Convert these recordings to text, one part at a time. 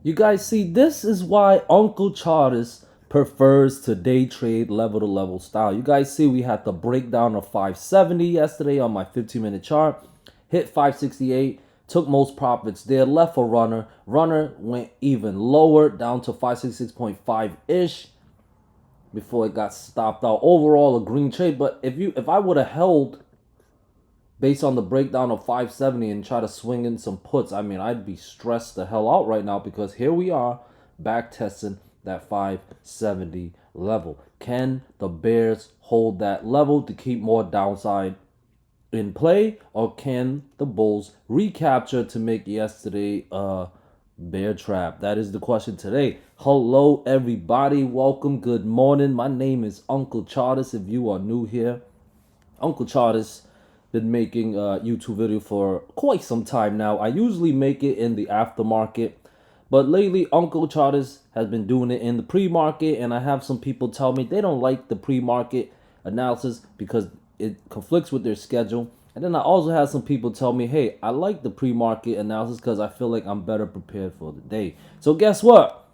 You guys see, this is why Uncle Charles prefers to day trade level to level style. You guys see, we had the breakdown of 570 yesterday on my 15-minute chart. Hit 568, took most profits there, left a runner. Runner went even lower, down to 566.5-ish before it got stopped out. Overall, a green trade. But if I would have held based on the breakdown of 570 and try to swing in some puts, I mean, I'd be stressed the hell out right now because here we are back testing that 570 level. Can the Bears hold that level to keep more downside in play, or can the Bulls recapture to make yesterday a bear trap? That is the question today. Hello, everybody. Welcome. Good morning. My name is Uncle Charles. If you are new here, Uncle Charles been making a YouTube video for quite some time now. I usually make it in the aftermarket, but lately Uncle Charles has been doing it in the pre-market, and I have some people tell me they don't like the pre-market analysis because it conflicts with their schedule. And then I also have some people tell me, hey, I like the pre-market analysis because I feel like I'm better prepared for the day. So guess what?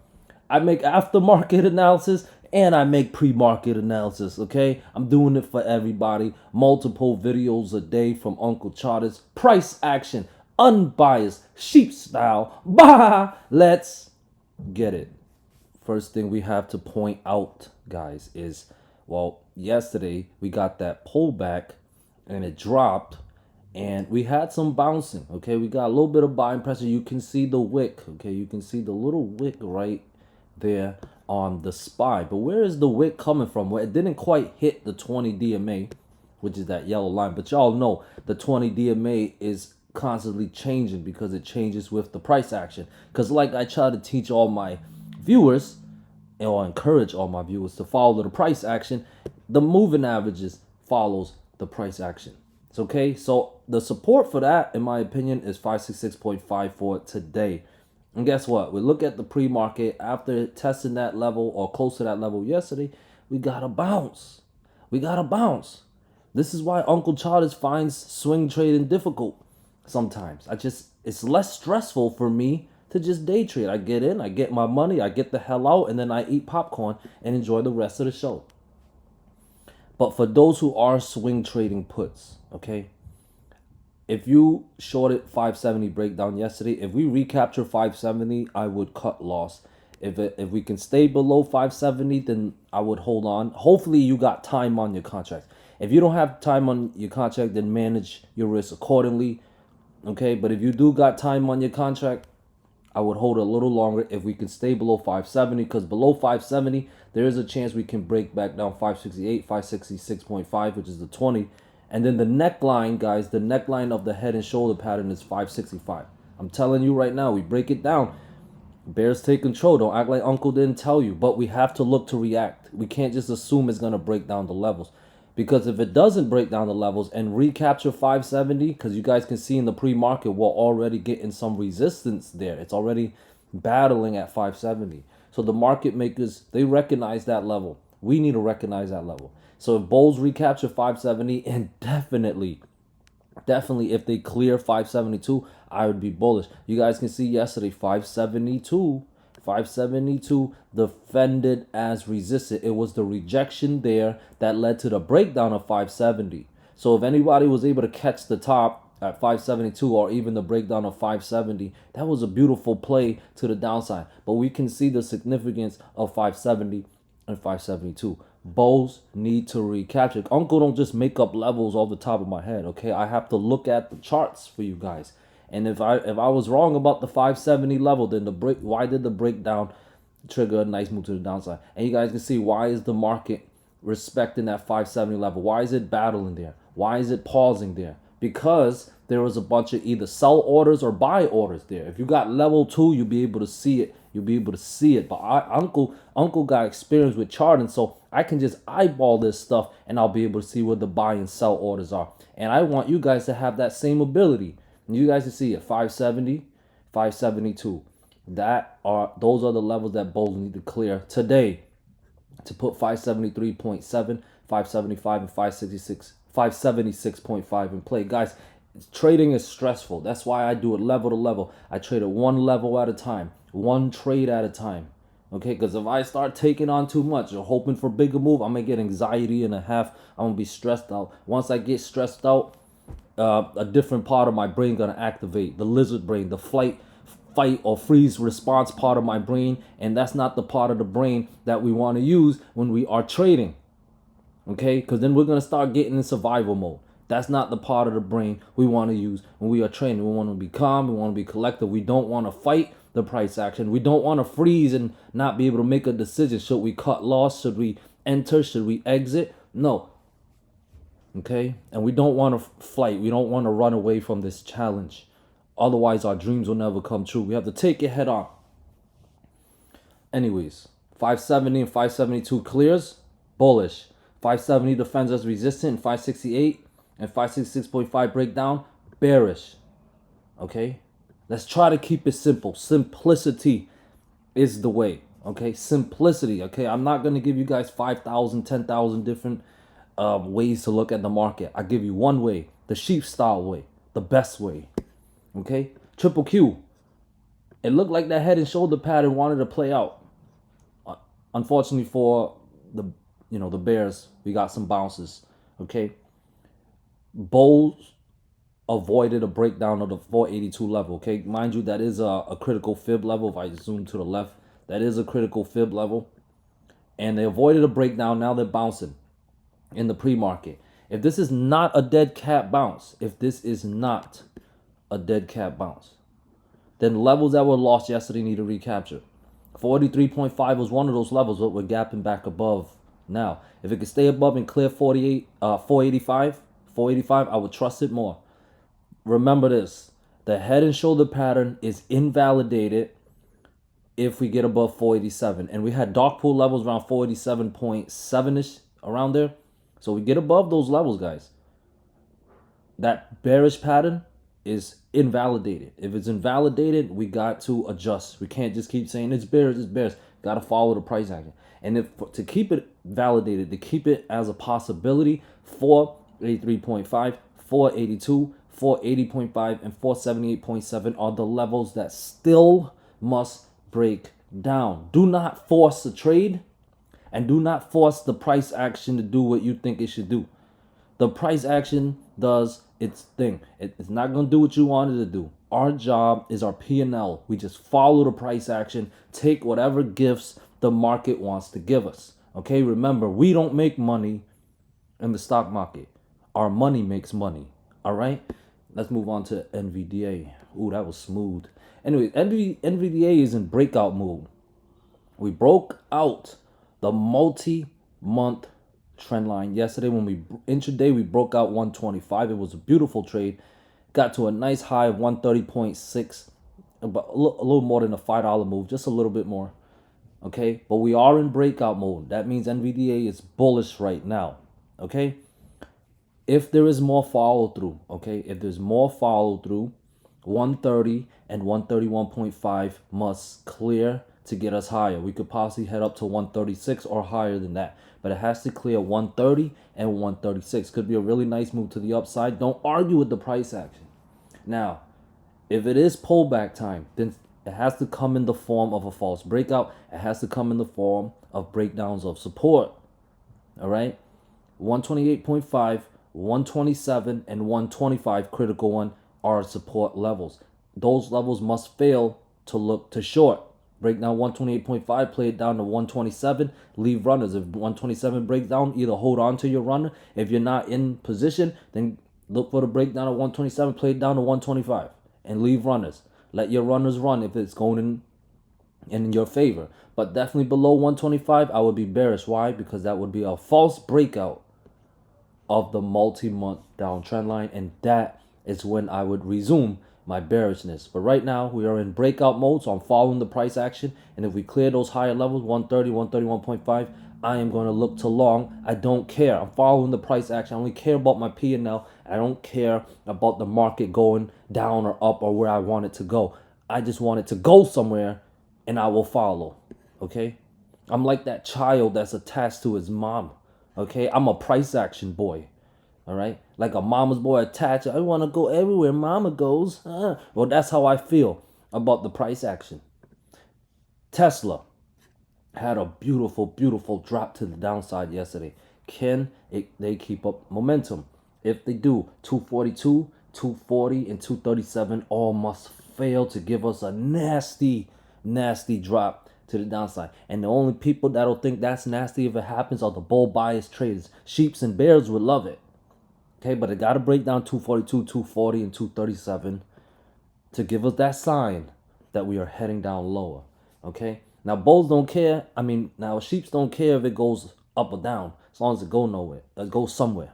I make aftermarket analysis and I make pre-market analysis, okay? I'm doing it for everybody. Multiple videos a day from Uncle Charles. Price action, unbiased, sheep style. Bah! Let's get it. First thing we have to point out, guys, is, well, yesterday we got that pullback and it dropped and we had some bouncing, okay? We got a little bit of buying pressure. You can see the wick, okay? You can see the little wick right there on the SPY. But where is the wick coming from? Well, it didn't quite hit the 20 DMA, which is that yellow line. But y'all know the 20 DMA is constantly changing because it changes with the price action. Because like I try to teach all my viewers, or encourage all my viewers to follow the price action, the moving averages follows the price action. It's okay. So the support for that, in my opinion, is 566.5 for today. And guess what? We look at the pre-market after testing that level or close to that level yesterday. We got a bounce. We got a bounce. This is why Uncle Charles finds swing trading difficult sometimes. It's less stressful for me to just day trade. I get in, I get my money, I get the hell out, and then I eat popcorn and enjoy the rest of the show. But for those who are swing trading puts, okay, if you shorted 570 breakdown yesterday, if we recapture 570, I would cut loss. If we can stay below 570, then I would hold on. Hopefully you got time on your contract. If you don't have time on your contract, then manage your risk accordingly. Okay, but if you do got time on your contract, I would hold a little longer if we can stay below 570, because below 570, there is a chance we can break back down 568, 566.5, which is the 20. And then the neckline, guys, the neckline of the head and shoulder pattern is 565. I'm telling you right now, we break it down. Bears take control. Don't act like Uncle didn't tell you. But we have to look to react. We can't just assume it's going to break down the levels. Because if it doesn't break down the levels and recapture 570, because you guys can see in the pre-market, we're already getting some resistance there. It's already battling at 570. So the market makers, they recognize that level. We need to recognize that level. So if bulls recapture 570, and definitely if they clear 572, I would be bullish. You guys can see yesterday 572 defended as resisted. It was the rejection there that led to the breakdown of 570. So if anybody was able to catch the top at 572 or even the breakdown of 570, that was a beautiful play to the downside. But we can see the significance of 570 and 572. Bulls need to recapture. Uncle don't just make up levels off the top of my head, okay? I have to look at the charts for you guys. And if I was wrong about the 570 level, then why did the breakdown trigger a nice move to the downside? And you guys can see, why is the market respecting that 570 level? Why is it battling there? Why is it pausing there? Because there was a bunch of either sell orders or buy orders there. If you got level 2, you'll be able to see it. You'll be able to see it. But Uncle got experience with charting, so I can just eyeball this stuff and I'll be able to see where the buy and sell orders are. And I want you guys to have that same ability. And you guys can see it, 570, 572. Those are the levels that bulls need to clear today to put 573.7, 575, and 576.5 in play. Guys, trading is stressful. That's why I do it level to level. I trade it one level at a time. one trade at a time. Okay, because if I start taking on too much or hoping for bigger move, I'm gonna get anxiety and a half. I'm gonna be stressed out. Once I get stressed out, a different part of my brain gonna activate, the lizard brain, the fight or freeze response part of my brain, and that's not the part of the brain that we want to use when we are trading. Okay, because then we're gonna start getting in survival mode. That's not the part of the brain we want to use when we are training. We want to be calm, we want to be collected. We don't want to fight the price action. We don't want to freeze and not be able to make a decision. Should we cut loss? Should we enter? Should we exit? No. Okay, and we don't want to flight. We don't want to run away from this challenge. Otherwise, our dreams will never come true. We have to take it head on. Anyways, 570 and 572 clears, bullish. 570 defends as resistant, 568 and 566.5 breakdown, bearish. Okay, let's try to keep it simple. Simplicity is the way. Okay, simplicity. Okay, I'm not going to give you guys 5,000, 10,000 different ways to look at the market. I give you one way, the sheep style way, the best way. Okay, triple Q. It looked like that head and shoulder pattern wanted to play out. Unfortunately for the the bears, we got some bounces. Okay, bulls avoided a breakdown of the 482 level. Okay, mind you, that is a critical fib level. If I zoom to the left, that is a critical fib level, and they avoided a breakdown. Now they're bouncing in the pre-market. If this is not a dead cat bounce, then levels that were lost yesterday need to recapture. 43.5 was one of those levels, but we're gapping back above now. If it can stay above and clear 485, I would trust it more. Remember this, the head and shoulder pattern is invalidated if we get above 487. And we had dark pool levels around 487.7-ish, around there. So we get above those levels, guys. That bearish pattern is invalidated. If it's invalidated, we got to adjust. We can't just keep saying it's bearish, it's bearish. Got to follow the price action. And if to keep it validated, to keep it as a possibility, 483.5, 482, 480.5, and 478.7 are the levels that still must break down. Do not force the trade, and do not force the price action to do what you think it should do. The price action does its thing. It's not going to do what you wanted to do. Our job is our P&L. We just follow the price action, take whatever gifts the market wants to give us. Okay, remember, we don't make money in the stock market. Our money makes money. All right, let's move on to NVDA. Ooh, that was smooth. Anyway, NVDA is in breakout mode. We broke out the multi-month trend line yesterday. When we intraday, we broke out 125. It was a beautiful trade. Got to a nice high of 130.6, but a little more than a $5 move, just a little bit more. Okay, but we are in breakout mode. That means NVDA is bullish right now. Okay, if there is more follow through, if there's more follow through, 130 and 131.5 must clear to get us higher. We could possibly head up to 136 or higher than that, but it has to clear 130 and 136. Could be a really nice move to the upside. Don't argue with the price action. Now, if it is pullback time, then it has to come in the form of a false breakout. It has to come in the form of breakdowns of support. All right, 128.5, 127, and 125 critical one are support levels. Those levels must fail to look to short. Break down 128.5, play it down to 127, leave runners. If 127 breaks down, either hold on to your runner. If you're not in position, then look for the breakdown of 127, play it down to 125, and leave runners. Let your runners run if it's going in your favor. But definitely below 125, I would be bearish. Why? Because that would be a false breakout of the multi-month downtrend line, and that is when I would resume my bearishness. But right now we are in breakout mode, so I'm following the price action, and if we clear those higher levels, 130, 131.5, I am going to look to long. I don't care. I'm following the price action. I only care about my P&L. I don't care about the market going down or up or where I want it to go. I just want it to go somewhere, and I will follow. Okay, I'm like that child that's attached to his mom. Okay, I'm a price action boy. All right, like a mama's boy attached. I want to go everywhere mama goes. Well, that's how I feel about the price action. Tesla had a beautiful, beautiful drop to the downside yesterday. They keep up momentum? If they do, 242, 240, and 237 all must fail to give us a nasty, nasty drop to the downside. And the only people that'll think that's nasty if it happens are the bull bias traders. Sheeps and bears would love it. Okay, but it got to break down 242, 240, and 237 to give us that sign that we are heading down lower. Okay, now bulls don't care. I mean, now sheeps don't care if it goes up or down as long as it go nowhere. It goes somewhere.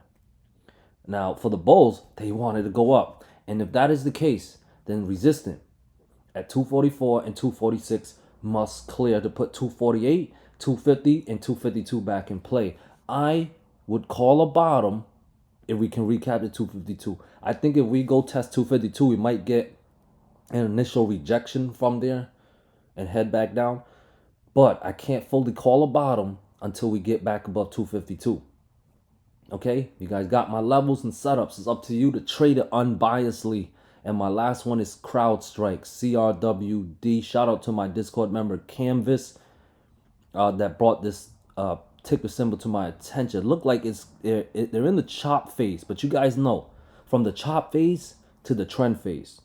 Now for the bulls, they wanted to go up, and if that is the case, then resistant at 244 and 246 must clear to put 248, 250, and 252 back in play. I would call a bottom if we can recap the 252. I think if we go test 252, we might get an initial rejection from there and head back down. But I can't fully call a bottom until we get back above 252. Okay, you guys got my levels and setups. It's up to you to trade it unbiasedly. And my last one is CrowdStrike, CRWD. Shout out to my Discord member Canvas that brought this ticker symbol to my attention. Look like they're in the chop phase, but you guys know from the chop phase to the trend phase.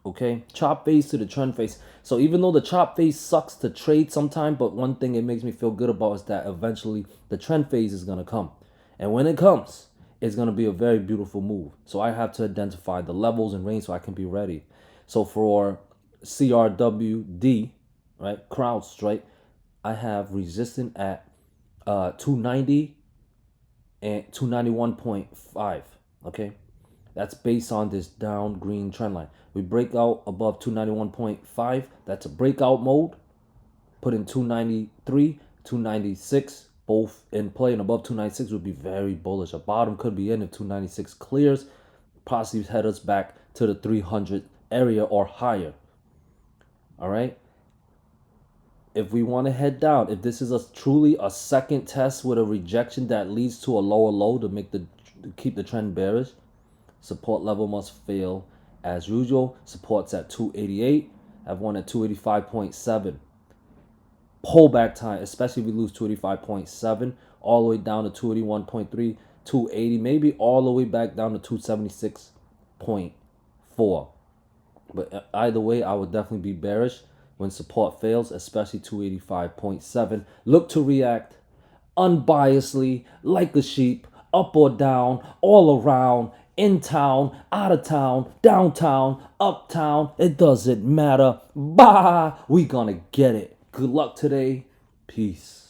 Okay, chop phase to the trend phase. So even though the chop phase sucks to trade sometime, but one thing it makes me feel good about is that eventually the trend phase is gonna come. And when it comes, it's going to be a very beautiful move. So I have to identify the levels and range so I can be ready. So for CRWD, right, CrowdStrike, I have resistance at 290 and 291.5. Okay, that's based on this down green trend line. We break out above 291.5. That's a breakout mode. Put in 293, 296. Both in play, and above 296 would be very bullish. A bottom could be in if 296 clears, possibly head us back to the 300 area or higher. All right. If we want to head down, if this is truly a second test with a rejection that leads to a lower low to keep the trend bearish, support level must fail as usual. Support's at 288. I've won at 285.7. Pullback time, especially if we lose 285.7 all the way down to 281.3, 280, maybe all the way back down to 276.4. But either way, I would definitely be bearish when support fails, especially 285.7. Look to react unbiasedly, like a sheep, up or down, all around, in town, out of town, downtown, uptown. It doesn't matter. Bah, we gonna get it. Good luck today. Peace.